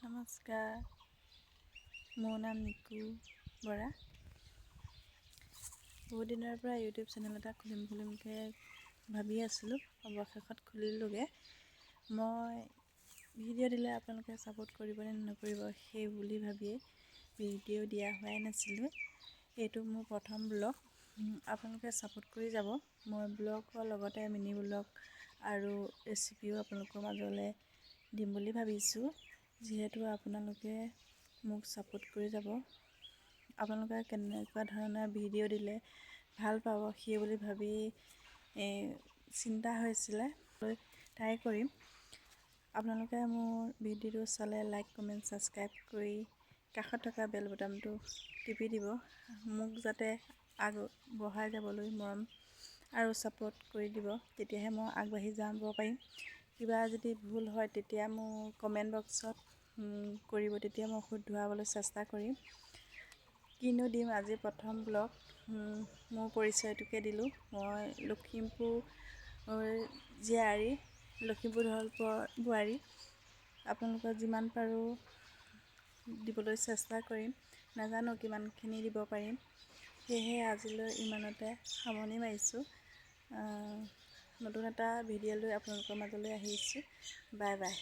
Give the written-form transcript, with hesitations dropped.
নমস্কাৰ, মোৰ নাম নিকু বৰা। বহুত দিনৰ পৰা ইউটিউব চেনেল এটা খুলিমকৈ ভাবি আছিলোঁ, অৱশেষত খুলিলোঁগৈ। মই ভিডিঅ' দিলে আপোনালোকে ছাপোৰ্ট কৰিবনে নকৰিব সেই বুলি ভাবিয়ে ভিডিঅ' দিয়া হোৱাই নাছিলোঁ। এইটো মোৰ প্ৰথম ব্লগ, আপোনালোকে ছাপোৰ্ট কৰি যাব। মই ব্লগৰ লগতে মিনি ব্লগ আৰু ৰেচিপিও আপোনালোকৰ মাজলৈ দিম বুলি ভাবিছোঁ। যিহেতু আপোনালোকে মোক ছাপোৰ্ট কৰি যাব, আপোনালোকে কেনেকুৱা ধৰণৰ ভিডিঅ' দিলে ভাল পাব সেই বুলি ভাবি চিন্তা হৈছিলে। ট্ৰাই কৰিম। আপোনালোকে মোৰ ভিডিঅ'টো চালে লাইক, কমেণ্ট, ছাবস্ক্ৰাইব কৰি কাষত থকা বেল বটনটো টিপি দিব, মোক যাতে আগবঢ়াই যাবলৈ মৰম আৰু ছাপোৰ্ট কৰি দিব। তেতিয়াহে মই আগবাঢ়ি যাব পাৰিম। কিবা যদি ভুল হয় তেতিয়া মোৰ কমেণ্ট বক্সত কৰিব, তেতিয়া মই শুধৰাবলৈ চেষ্টা কৰিম। কিনো দিম, আজি প্ৰথম ব্লগ, মোৰ পৰিচয়টোকে দিলোঁ। মই লখিমপুৰ জীয়াৰী, লখিমপুৰ ধলপুৰৰ বোৱাৰী। আপোনালোকক যিমান পাৰোঁ দিবলৈ চেষ্টা কৰিম, নাজানো কিমানখিনি দিব পাৰিম। সেয়েহে আজিলৈ ইমানতে সামৰণি মাৰিছোঁ। নতুন এটা ভিডিঅ' লৈ আপোনালোকৰ মাজলৈ আহিছোঁ। Bye bye.